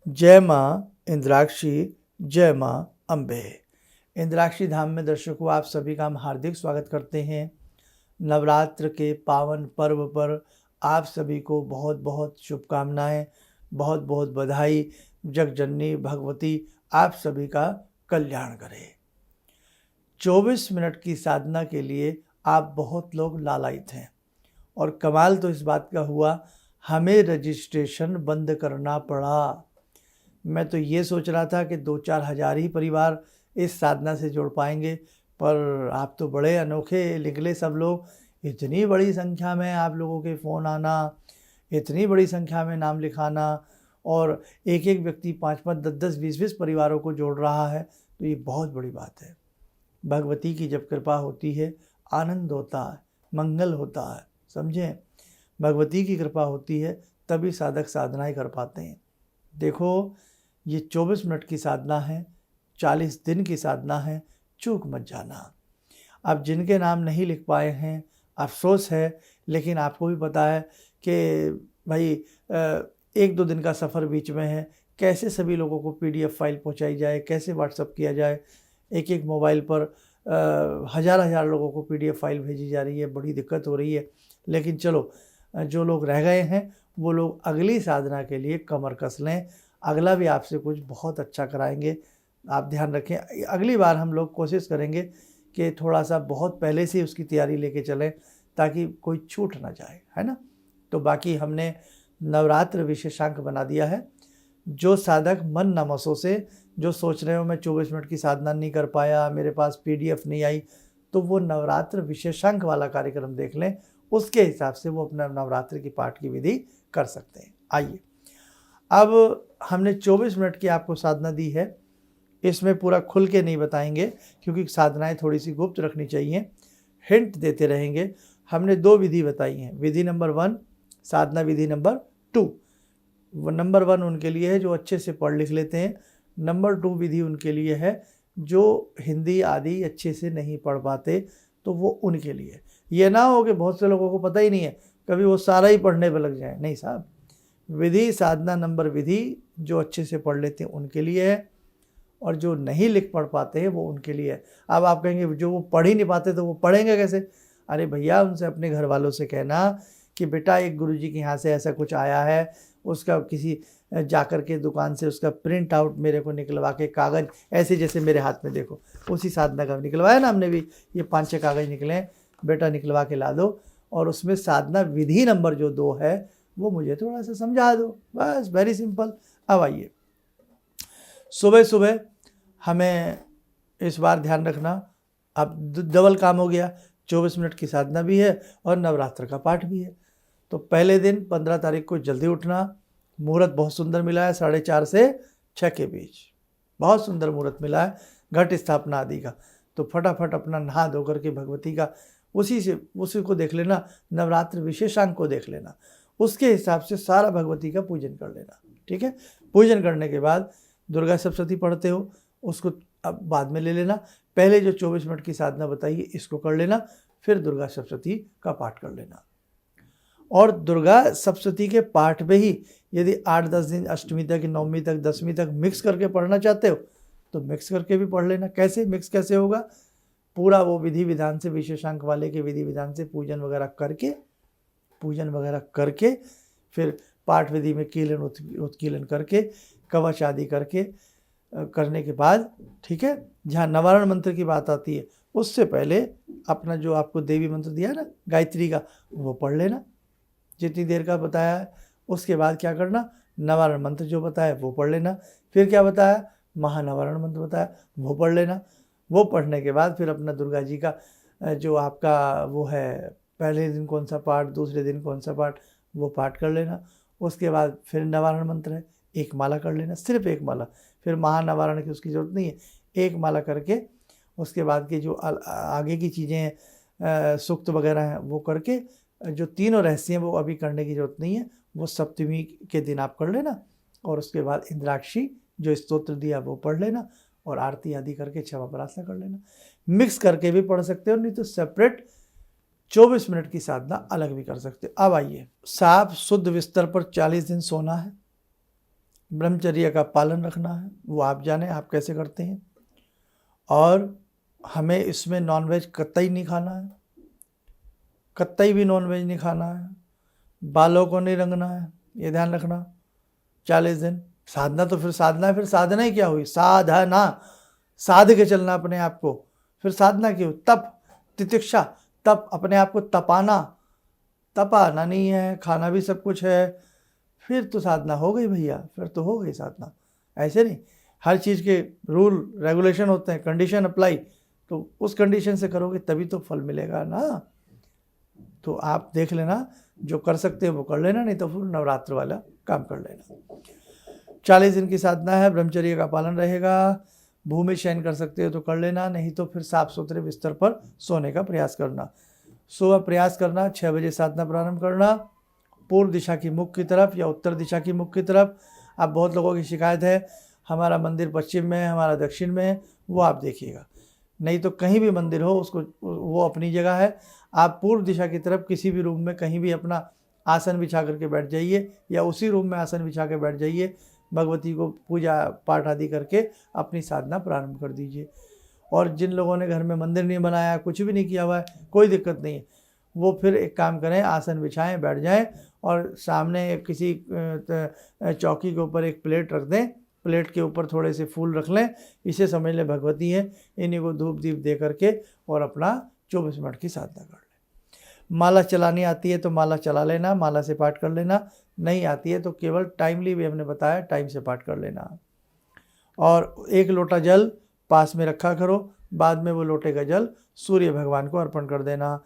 जय माँ इंद्राक्षी, जय माँ अम्बे। इंद्राक्षी धाम में दर्शकों आप सभी का हम हार्दिक स्वागत करते हैं। नवरात्र के पावन पर्व पर आप सभी को बहुत बहुत शुभकामनाएं, बहुत बहुत बधाई। जगजननी भगवती आप सभी का कल्याण करे। 24 मिनट की साधना के लिए आप बहुत लोग लालायित हैं और कमाल तो इस बात का हुआ, हमें रजिस्ट्रेशन बंद करना पड़ा। मैं तो ये सोच रहा था कि 2-4 हज़ार ही परिवार इस साधना से जुड़ पाएंगे, पर आप तो बड़े अनोखे निकले सब लोग। इतनी बड़ी संख्या में आप लोगों के फ़ोन आना, इतनी बड़ी संख्या में नाम लिखाना, और एक एक व्यक्ति 5-5, 10-10, 20-20 परिवारों को जोड़ रहा है, तो ये बहुत बड़ी बात है। भगवती की जब कृपा होती है आनंद होता है, मंगल होता है, समझें। भगवती की कृपा होती है तभी साधक साधनाएं कर पाते हैं। देखो, ये 24 मिनट की साधना है, 40 दिन की साधना है, चूक मत जाना। अब जिनके नाम नहीं लिख पाए हैं अफसोस है, लेकिन आपको भी पता है कि भाई 1-2 दिन का सफ़र बीच में है। कैसे सभी लोगों को PDF फाइल पहुंचाई जाए, कैसे व्हाट्सअप किया जाए, एक एक मोबाइल पर हज़ार लोगों को PDF फाइल भेजी जा रही है, बड़ी दिक्कत हो रही है। लेकिन चलो, जो लोग रह गए हैं वो लोग अगली साधना के लिए कमर कस लें। अगला भी आपसे कुछ बहुत अच्छा कराएंगे, आप ध्यान रखें। अगली बार हम लोग कोशिश करेंगे कि थोड़ा सा बहुत पहले से उसकी तैयारी लेके चलें ताकि कोई छूट ना जाए, है ना। तो बाकी हमने नवरात्र विशेषांक बना दिया है। जो साधक मन नमसों से जो सोच रहे हो मैं 24 मिनट की साधना नहीं कर पाया, मेरे पास PDF नहीं आई, तो वो नवरात्र विशेषांक वाला कार्यक्रम देख लें, उसके हिसाब से वो अपना नवरात्र की पाठ की विधि कर सकते हैं। आइए, अब हमने 24 मिनट की आपको साधना दी है, इसमें पूरा खुल के नहीं बताएंगे क्योंकि साधनाएं थोड़ी सी गुप्त रखनी चाहिए, हिंट देते रहेंगे। हमने 2 विधि बताई हैं, विधि नंबर 1, साधना विधि नंबर 2। नंबर 1 उनके लिए है जो अच्छे से पढ़ लिख लेते हैं, नंबर 2 विधि उनके लिए है जो हिंदी आदि अच्छे से नहीं पढ़ पाते, तो वो उनके लिए। ये ना हो कि बहुत से लोगों को पता ही नहीं है, कभी वो सारा ही पढ़ने पर लग जाए। नहीं साहब, विधि साधना नंबर विधि जो अच्छे से पढ़ लेते हैं उनके लिए है, और जो नहीं लिख पढ़ पाते हैं वो उनके लिए है। अब आप कहेंगे जो वो पढ़ ही नहीं पाते तो वो पढ़ेंगे कैसे? अरे भैया, उनसे अपने घर वालों से कहना कि बेटा एक गुरुजी के यहाँ से ऐसा कुछ आया है, उसका किसी जाकर के दुकान से उसका प्रिंट आउट मेरे को निकलवा के, कागज़ ऐसे जैसे मेरे हाथ में देखो उसी साधना का निकलवाया ना हमने भी, ये 5-6 कागज़ निकले, बेटा निकलवा के ला दो, और उसमें साधना विधि नंबर जो 2 है वो मुझे थोड़ा सा समझा दो, बस, वेरी सिंपल। अब आइए, सुबह सुबह हमें इस बार ध्यान रखना, अब डबल काम हो गया, 24 मिनट की साधना भी है और नवरात्र का पाठ भी है। तो पहले दिन 15 तारीख को जल्दी उठना, मुहूर्त बहुत सुंदर मिला है, 4:30 से 6 के बीच बहुत सुंदर मुहूर्त मिला है, घट स्थापना आदि का। तो फटाफट अपना नहा धो करके भगवती का उसी को देख लेना, नवरात्र विशेषांक को देख लेना, उसके हिसाब से सारा भगवती का पूजन कर लेना, ठीक है। पूजन करने के बाद दुर्गा सप्तशती पढ़ते हो, उसको अब बाद में ले लेना। पहले जो 24 मिनट की साधना बताइए इसको कर लेना, फिर दुर्गा सप्तशती का पाठ कर लेना। और दुर्गा सप्तशती के पाठ में ही यदि 8-10 दिन अष्टमी तक, नवमी तक, 10वीं तक मिक्स करके पढ़ना चाहते हो तो मिक्स करके भी पढ़ लेना। कैसे मिक्स कैसे होगा? पूरा वो विधि विधान से, विशेषांक वाले के विधि विधान से पूजन वगैरह करके फिर पाठ विधि में कीलन उत्कीलन करके, कवच आदि करके करने के बाद, ठीक है, जहाँ नवारण मंत्र की बात आती है उससे पहले अपना जो आपको देवी मंत्र दिया है ना गायत्री का, वो पढ़ लेना जितनी देर का बताया है। उसके बाद क्या करना, नवारण मंत्र जो बताया वो पढ़ लेना। फिर क्या बताया, महानवारण मंत्र बताया, वो पढ़ लेना। वो पढ़ने के बाद फिर अपना दुर्गा जी का जो आपका वो है, पहले दिन कौन सा पाठ, दूसरे दिन कौन सा पाठ, वो पाठ कर लेना। उसके बाद फिर नवारण मंत्र है, एक माला कर लेना, सिर्फ एक माला। फिर महानवारण की उसकी ज़रूरत नहीं है, एक माला करके उसके बाद की जो आगे की चीज़ें हैं, सूक्त वगैरह हैं, वो करके जो तीनों रहस्य हैं वो अभी करने की ज़रूरत नहीं है, वो सप्तमी के दिन आप कर लेना। और उसके बाद इंद्राक्षी जो स्तोत्र दिया वो पढ़ लेना, और आरती आदि करके क्षमा प्रार्थना कर लेना। मिक्स करके भी पढ़ सकते हो, नहीं तो सेपरेट 24 मिनट की साधना अलग भी कर सकते हो। अब आइए, साफ शुद्ध बिस्तर पर 40 दिन सोना है, ब्रह्मचर्य का पालन रखना है, वो आप जाने आप कैसे करते हैं। और हमें इसमें नॉनवेज कतई नहीं खाना है, कतई भी नॉनवेज नहीं खाना है, बालों को नहीं रंगना है, ये ध्यान रखना। 40 दिन साधना, तो फिर साधना है, फिर साधना ही क्या हुई? साधना, साध के चलना अपने आप को, फिर साधना क्यों? तप, तितिक्षा, तप, अपने आप को तपाना। तपाना नहीं है, खाना भी सब कुछ है, फिर तो साधना हो गई भैया, फिर तो हो गई साधना। ऐसे नहीं, हर चीज़ के रूल रेगुलेशन होते हैं, कंडीशन अप्लाई, तो उस कंडीशन से करोगे तभी तो फल मिलेगा ना। तो आप देख लेना, जो कर सकते हो वो कर लेना, नहीं तो फिर नवरात्र वाला काम कर लेना। 40 दिन की साधना है, ब्रह्मचर्य का पालन रहेगा, भूमि शयन कर सकते हो तो कर लेना, नहीं तो फिर साफ सुथरे बिस्तर पर सोने का प्रयास करना। सुबह प्रयास करना 6 बजे साधना प्रारंभ करना, पूर्व दिशा की मुख की तरफ या उत्तर दिशा की मुख की तरफ। अब बहुत लोगों की शिकायत है हमारा मंदिर पश्चिम में है, हमारा दक्षिण में है, वो आप देखिएगा, नहीं तो कहीं भी मंदिर हो उसको, वो अपनी जगह है। आप पूर्व दिशा की तरफ किसी भी रूम में कहीं भी अपना आसन बिछा करके बैठ जाइए, या उसी रूम में आसन बिछा के बैठ जाइए, भगवती को पूजा पाठ आदि करके अपनी साधना प्रारंभ कर दीजिए। और जिन लोगों ने घर में मंदिर नहीं बनाया, कुछ भी नहीं किया हुआ है, कोई दिक्कत नहीं है, वो फिर एक काम करें, आसन बिछाएं, बैठ जाएं और सामने किसी चौकी के ऊपर एक प्लेट रख दें, प्लेट के ऊपर थोड़े से फूल रख लें, इसे समझ लें भगवती है, इन्हीं को धूप दीप दे करके और अपना 24 मिनट की साधना कर लें। माला चलानी आती है तो माला चला लेना, माला से पाठ कर लेना, नहीं आती है तो केवल टाइमली भी हमने बताया टाइम से पाठ कर लेना। और 1 लोटा जल पास में रखा करो, बाद में वो लोटे का जल सूर्य भगवान को अर्पण कर देना।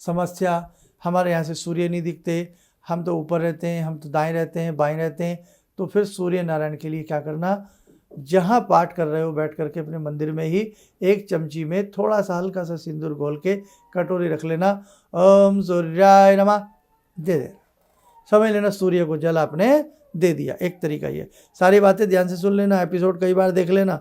समस्या, हमारे यहाँ से सूर्य नहीं दिखते, हम तो ऊपर रहते हैं, हम तो दाएं रहते हैं, बाएं रहते हैं, तो फिर सूर्य नारायण के लिए क्या करना, जहाँ पाठ कर रहे हो बैठ करके अपने मंदिर में ही 1 चमची में थोड़ा सा हल्का सा सिंदूर घोल के कटोरी रख लेना, ओम सूर्याय नमः दे दे, समझ लेना सूर्य को जल आपने दे दिया। एक तरीका ये, सारी बातें ध्यान से सुन लेना, एपिसोड कई बार देख लेना।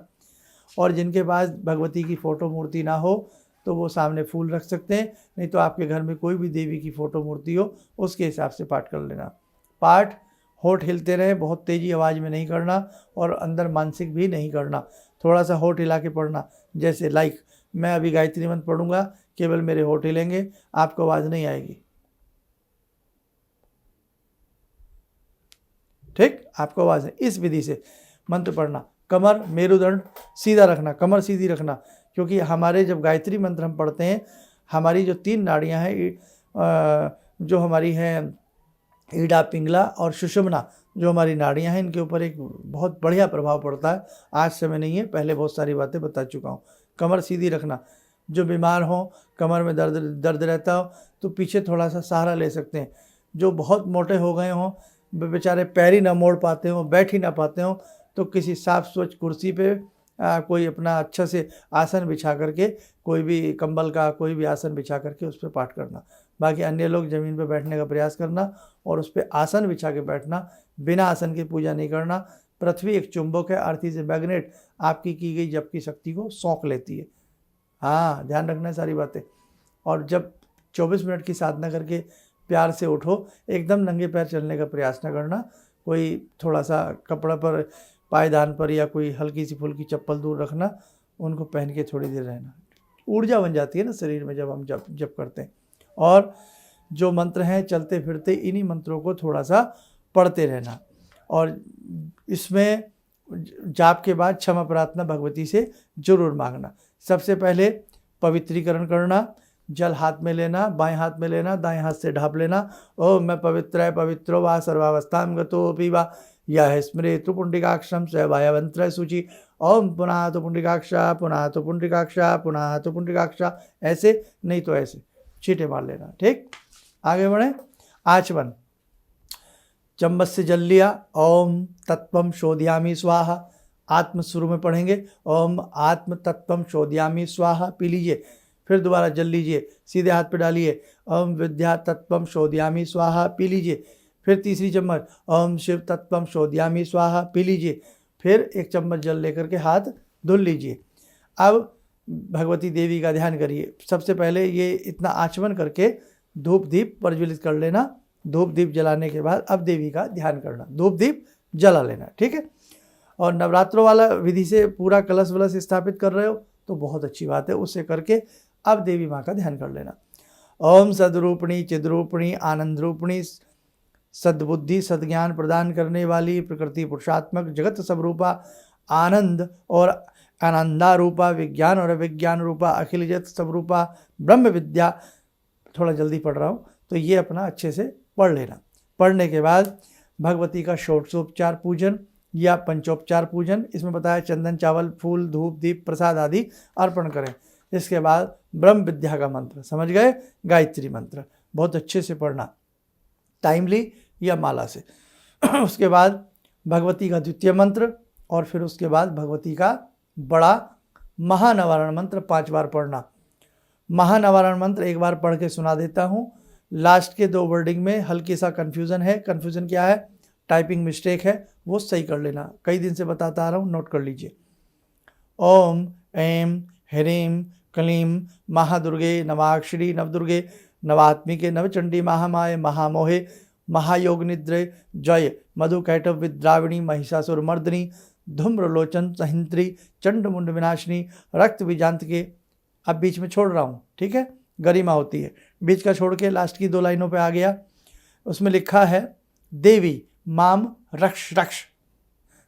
और जिनके पास भगवती की फ़ोटो मूर्ति ना हो तो वो सामने फूल रख सकते हैं, नहीं तो आपके घर में कोई भी देवी की फ़ोटो मूर्ति हो उसके हिसाब से पाठ कर लेना। पाठ होठ हिलते रहे, बहुत तेज़ी आवाज़ में नहीं करना और अंदर मानसिक भी नहीं करना, थोड़ा सा होठ हिला के पढ़ना। जैसे लाइक मैं अभी गायत्री मंत्र पढ़ूंगा, केवल मेरे होठ हिलेंगे, आपको आवाज़ नहीं आएगी, ठीक, आपको आवाज़ है। इस विधि से मंत्र पढ़ना, कमर मेरुदंड सीधा रखना, कमर सीधी रखना, क्योंकि हमारे जब गायत्री मंत्र हम पढ़ते हैं, हमारी जो 3 नाड़ियाँ हैं, जो हमारी हैं ईड़ा, पिंगला और सुषुम्ना, जो हमारी नाड़ियाँ हैं, इनके ऊपर एक बहुत बढ़िया प्रभाव पड़ता है। आज समय नहीं है, पहले बहुत सारी बातें बता चुका हूँ। कमर सीधी रखना, जो बीमार हो, कमर में दर्द रहता हो तो पीछे थोड़ा सा सहारा ले सकते हैं। जो बहुत मोटे हो गए हों, बेचारे पैर ही ना मोड़ पाते हों, बैठ ही ना पाते हों, तो किसी साफ स्वच्छ कुर्सी पे कोई अपना अच्छा से आसन बिछा करके, कोई भी कंबल का कोई भी आसन बिछा करके उस पर पाठ करना। बाकी अन्य लोग ज़मीन पर बैठने का प्रयास करना और उस पर आसन बिछा के बैठना, बिना आसन की पूजा नहीं करना। पृथ्वी एक चुंबक है, अर्थ इज ए मैग्नेट, आपकी की गई जप की शक्ति को सौंक लेती है। हाँ, ध्यान रखना है सारी बातें। और जब 24 मिनट की साधना करके प्यार से उठो, एकदम नंगे पैर चलने का प्रयास न करना, कोई थोड़ा सा कपड़ा पर, पायदान पर या कोई हल्की सी फुल्की चप्पल दूर रखना, उनको पहन के थोड़ी देर रहना। ऊर्जा बन जाती है ना शरीर में जब हम जप करते हैं। और जो मंत्र हैं चलते फिरते, इन्हीं मंत्रों को थोड़ा सा पढ़ते रहना। और इसमें जाप के बाद क्षमा प्रार्थना भगवती से जरूर मांगना। सबसे पहले पवित्रीकरण करना, जल हाथ में लेना, बाएं हाथ में लेना, दाएं हाथ से ढाप लेना। ओम मैं पवित्रो वा सर्वावस्थां गतोऽपि वा यः स्मरेतु पुंडरीकाक्षं स वायवंत्र शुचि। ओम पुनः तो पुंडरीकाक्षा, पुनः तो पुंडरीकाक्षा, पुनः तो पुंडरीकाक्षा, ऐसे नहीं तो ऐसे छींटे मार लेना। ठीक, आगे बढ़े। आचमन, चम्मच से जल लिया, ओम तत्वम शोधयामि स्वाहा, आत्म शुरू में पढ़ेंगे, ओम आत्म तत्वम शोधयामि स्वाहा, पी लीजिए। फिर दोबारा जल लीजिए, सीधे हाथ पे डालिए, ओम विद्या तत्वम शोधयामि स्वाहा, पी लीजिए। फिर तीसरी चम्मच, ओम शिव तत्वम शोधयामि स्वाहा, पी लीजिए। फिर 1 चम्मच जल लेकर के हाथ धुल लीजिए। अब भगवती देवी का ध्यान करिए। सबसे पहले ये इतना आचमन करके धूप दीप प्रज्वलित कर लेना। धूप दीप जलाने के बाद अब देवी का ध्यान करना, धूप दीप जला लेना, ठीक है। और नवरात्रों वाला विधि से पूरा कलश वलश स्थापित कर रहे हो तो बहुत अच्छी बात है, उससे करके अब देवी माँ का ध्यान कर लेना। ओम सदरूपिणी चिद्रूपिणी आनंद रूपिणी सद्बुद्धि सद्ज्ञान प्रदान करने वाली प्रकृति पुरुषात्मक जगत स्वरूपा आनंद और आनंदारूपा विज्ञान और अविज्ञान रूपा अखिल जगत स्वरूपा ब्रह्म विद्या, थोड़ा जल्दी पढ़ रहा हूँ तो ये अपना अच्छे से पढ़ लेना। पढ़ने के बाद भगवती का षोडशोपचार पूजन या पंचोपचार पूजन, इसमें बताया चंदन चावल फूल धूप दीप प्रसाद आदि अर्पण करें। इसके बाद ब्रह्म विद्या का मंत्र, समझ गए, गायत्री मंत्र बहुत अच्छे से पढ़ना टाइमली या माला से। उसके बाद भगवती का द्वितीय मंत्र और फिर उसके बाद भगवती का बड़ा महानवारण मंत्र 5 बार पढ़ना। महानवारण मंत्र एक बार पढ़ के सुना देता हूँ। लास्ट के 2 वर्डिंग में हल्की सा कन्फ्यूज़न है। कन्फ्यूज़न क्या है? टाइपिंग मिस्टेक है, वो सही कर लेना। कई दिन से बताता आ रहा हूँ, नोट कर लीजिए। ओम ऐं ह्रीं क्लीं महादुर्गे नवाक्षरी नवदुर्गे नवात्मिके नवचंडी महामाये महामोहे महायोग निद्रे जय मधुकैटव विद्राविणी महिषासुरमर्दिनी धूम्रलोचन सहिंत्री चंड मुंड विनाशिनी रक्त बीजांत के। अब बीच में छोड़ रहा हूँ, ठीक है, गरिमा होती है। बीच का छोड़ के लास्ट की 2 लाइनों पे आ गया। उसमें लिखा है देवी माम रक्ष रक्ष,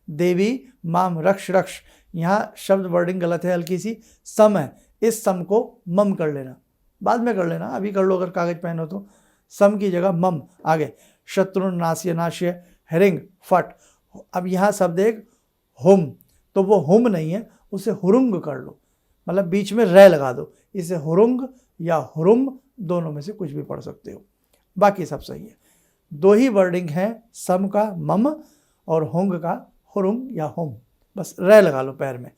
देवी माम रक्ष रक्ष। यहाँ शब्द वर्डिंग गलत है, हल्की सी सम है, इस सम को मम कर लेना, बाद में कर लेना, अभी कर लो अगर कागज पेन हो तो। सम की जगह मम आगे। शत्रु नाश्य नाश्य हरिंग फट। अब यहाँ शब्द एक हुम, तो वो हुम नहीं है, उसे हुरुंग कर लो, मतलब बीच में रै लगा दो। इसे हुरुंग या हुरुम दोनों में से कुछ भी पढ़ सकते हो, बाकी सब सही है। 2 ही वर्डिंग हैं, सम का मम और होंग का हुरुंग या होम, बस रै लगा लो पैर में।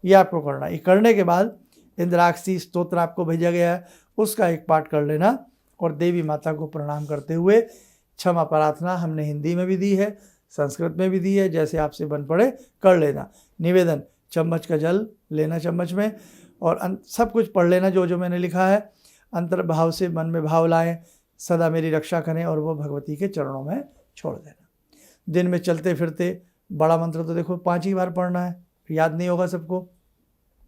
ये आपको करना। ये करने के बाद इंद्राक्षी स्तोत्र आपको भेजा गया है, उसका एक पाठ कर लेना और देवी माता को प्रणाम करते हुए क्षमा प्रार्थना हमने हिंदी में भी दी है, संस्कृत में भी दी है, जैसे आपसे बन पड़े कर लेना। निवेदन, चम्मच का जल लेना चम्मच में और सब कुछ पढ़ लेना जो जो मैंने लिखा है। अंतर्भाव से मन में भाव लाएं, सदा मेरी रक्षा करें और वो भगवती के चरणों में छोड़ देना। दिन में चलते फिरते बड़ा मंत्र तो देखो 5 ही बार पढ़ना है, याद नहीं होगा सबको।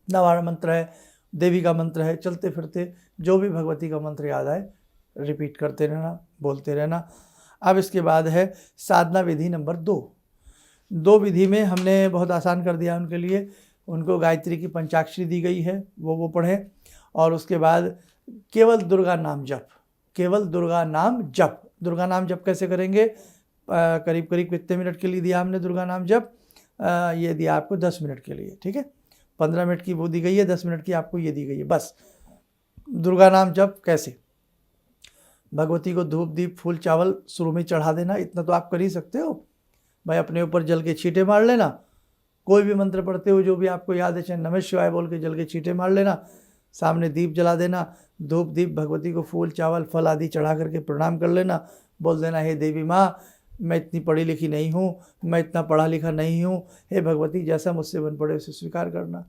नवारण मंत्र है, देवी का मंत्र है, चलते फिरते जो भी भगवती का मंत्र याद आए रिपीट करते रहना, बोलते रहना। अब इसके बाद है साधना विधि नंबर 2 विधि में हमने बहुत आसान कर दिया उनके लिए। उनको गायत्री की पंचाक्षरी दी गई है, वो पढ़ें और उसके बाद केवल दुर्गा नाम जप, केवल दुर्गा नाम जप। दुर्गा नाम जप कैसे करेंगे? करीब करीब कितने मिनट के लिए दिया हमने दुर्गा नाम जप? ये दिया आपको 10 मिनट के लिए, ठीक है। 15 मिनट की वो दी गई है, 10 मिनट की आपको ये दी गई है। बस दुर्गा नाम जप कैसे? भगवती को धूप दीप फूल चावल शुरू में चढ़ा देना, इतना तो आप कर ही सकते हो भाई। अपने ऊपर जल के छींटे मार लेना, कोई भी मंत्र पढ़ते हो जो भी आपको याद है, चाहे नमः शिवाय बोल के जल के छींटे मार लेना। सामने दीप जला देना, धूप दीप भगवती को फूल चावल फल आदि चढ़ा करके प्रणाम कर लेना। बोल देना, हे देवी माँ, मैं इतनी पढ़ी लिखी नहीं हूँ, मैं इतना पढ़ा लिखा नहीं हूँ, हे भगवती जैसा मुझसे बन पड़े उसे स्वीकार करना।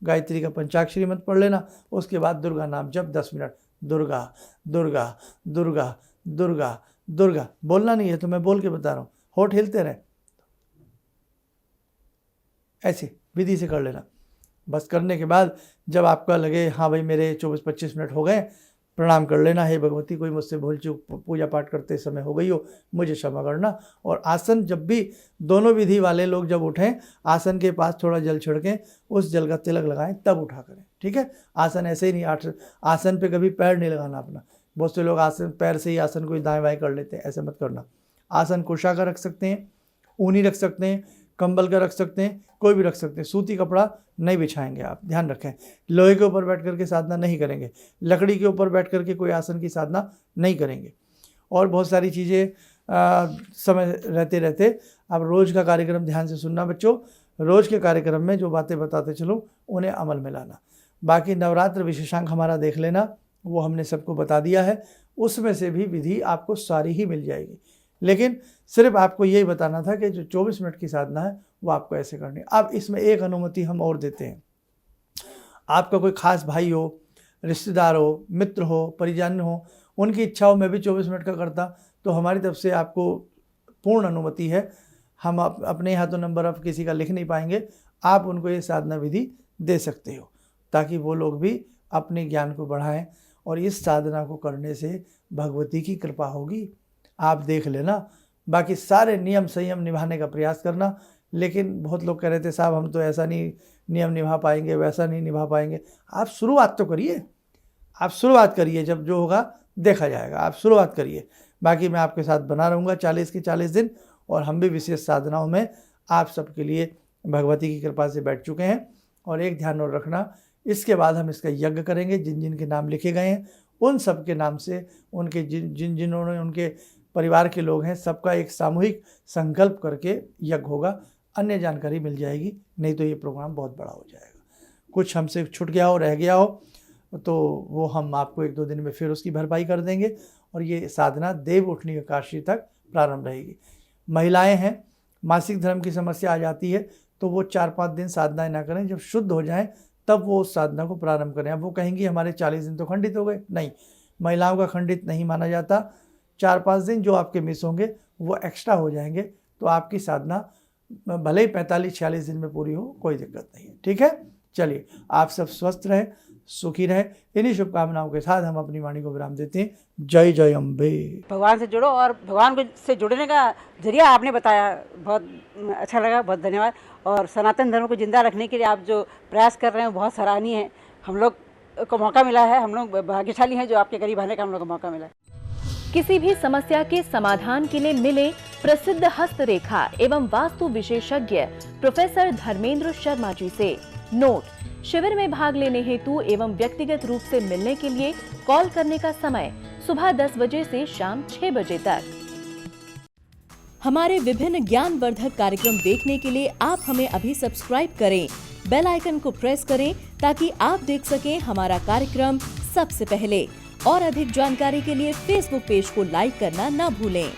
गायत्री का पंचाक्षरी मंत्र पढ़ लेना। उसके बाद दुर्गा नाम जप 10 मिनट, दुर्गा दुर्गा दुर्गा दुर्गा दुर्गा। बोलना नहीं है तो मैं बोल के बता रहा हूँ, होठ हिलते रहे, ऐसे विधि से कर लेना। बस करने के बाद जब आपका लगे हाँ भाई मेरे 24-25 मिनट हो गए, प्रणाम कर लेना, हे भगवती कोई मुझसे भूल चूक पूजा पाठ करते समय हो गई हो, मुझे क्षमा करना। और आसन जब भी दोनों विधि वाले लोग जब उठें, आसन के पास थोड़ा जल छिड़कें, उस जल का तिलक लगाएं, तब उठा करें, ठीक है। आसन ऐसे ही नहीं, आसन पे कभी पैर नहीं लगाना अपना। बहुत से लोग आसन पैर से ही आसन को दाएँ बाएँ कर लेते हैं, ऐसे मत करना। आसन कुशा का रख सकते हैं, ऊनी रख सकते हैं, कंबल का रख सकते हैं, कोई भी रख सकते हैं। सूती कपड़ा नहीं बिछाएंगे आप, ध्यान रखें। लोहे के ऊपर बैठ करके साधना नहीं करेंगे, लकड़ी के ऊपर बैठ करके कोई आसन की साधना नहीं करेंगे। और बहुत सारी चीज़ें समय रहते रहते आप रोज़ का कार्यक्रम ध्यान से सुनना बच्चों। रोज़ के कार्यक्रम में जो बातें बताते चलो उन्हें अमल में लाना। बाकी नवरात्र विशेषांक हमारा देख लेना, वो हमने सबको बता दिया है। उसमें से भी विधि आपको सारी ही मिल जाएगी, लेकिन सिर्फ आपको यही बताना था कि जो 24 मिनट की साधना है वो आपको ऐसे करनी है। अब इसमें एक अनुमति हम और देते हैं। आपका कोई खास भाई हो, रिश्तेदार हो, मित्र हो, परिजन हो, उनकी इच्छा हो मैं भी 24 मिनट का करता, तो हमारी तरफ से आपको पूर्ण अनुमति है। हम अपने यहाँ तो नंबर ऑफ किसी का लिख नहीं पाएंगे, आप उनको ये साधना विधि दे सकते हो ताकि वो लोग भी अपने ज्ञान को बढ़ाएं। और इस साधना को करने से भगवती की कृपा होगी, आप देख लेना। बाकी सारे नियम संयम निभाने का प्रयास करना। लेकिन बहुत लोग कह रहे थे साहब हम तो ऐसा नहीं नियम निभा पाएंगे, वैसा नहीं निभा पाएंगे। आप शुरुआत तो करिए, आप शुरुआत करिए, जब जो होगा देखा जाएगा। आप शुरुआत करिए, बाकी मैं आपके साथ बना रहूँगा 40 के 40 दिन। और हम भी विशेष साधनाओं में आप सबके लिए भगवती की कृपा से बैठ चुके हैं। और एक ध्यान और रखना, इसके बाद हम इसका यज्ञ करेंगे। जिन जिन के नाम लिखे गए हैं उन सब के नाम से, उनके जिन्होंने उनके परिवार के लोग हैं, सबका एक सामूहिक संकल्प करके यज्ञ होगा। अन्य जानकारी मिल जाएगी, नहीं तो ये प्रोग्राम बहुत बड़ा हो जाएगा। कुछ हमसे छूट गया हो, रह गया हो, तो वो हम आपको 1-2 दिन में फिर उसकी भरपाई कर देंगे। और ये साधना देव उठनी एकादशी तक प्रारंभ रहेगी। महिलाएं हैं, मासिक धर्म की समस्या आ जाती है, तो वो 4-5 दिन साधनाएं ना करें, जब शुद्ध हो जाएं तब वो उस साधना को प्रारंभ करें। अब वो कहेंगी हमारे 40 दिन तो खंडित हो गए, नहीं, महिलाओं का खंडित नहीं माना जाता। 4-5 दिन जो आपके मिस होंगे वो एक्स्ट्रा हो जाएंगे, तो आपकी साधना भले ही 45-46 दिन में पूरी हो, कोई दिक्कत नहीं है। ठीक है, चलिए आप सब स्वस्थ रहे, सुखी रहे। इन्हीं शुभकामनाओं के साथ हम अपनी वाणी को विराम देते हैं। जय जय अम्बे। भगवान से जुड़ो, और भगवान से जुड़ने का जरिया आपने बताया, बहुत अच्छा लगा, बहुत धन्यवाद। और सनातन धर्म को जिंदा रखने के लिए आप जो प्रयास कर रहे हैं बहुत सराहनीय है। हम लोग को मौका मिला है, हम लोग भाग्यशाली हैं जो आपके करीब आने का हम लोग को मौका मिला है। किसी भी समस्या के समाधान के लिए मिले प्रसिद्ध हस्तरेखा एवं वास्तु विशेषज्ञ प्रोफेसर धर्मेंद्र शर्मा जी से। नोट: शिविर में भाग लेने हेतु एवं व्यक्तिगत रूप से मिलने के लिए कॉल करने का समय सुबह 10 बजे से शाम 6 बजे तक। हमारे विभिन्न ज्ञानवर्धक कार्यक्रम देखने के लिए आप हमें अभी सब्सक्राइब करें, बेल आइकन को प्रेस करें ताकि आप देख सकें हमारा कार्यक्रम सबसे पहले। और अधिक जानकारी के लिए फेसबुक पेज को लाइक करना न भूलें।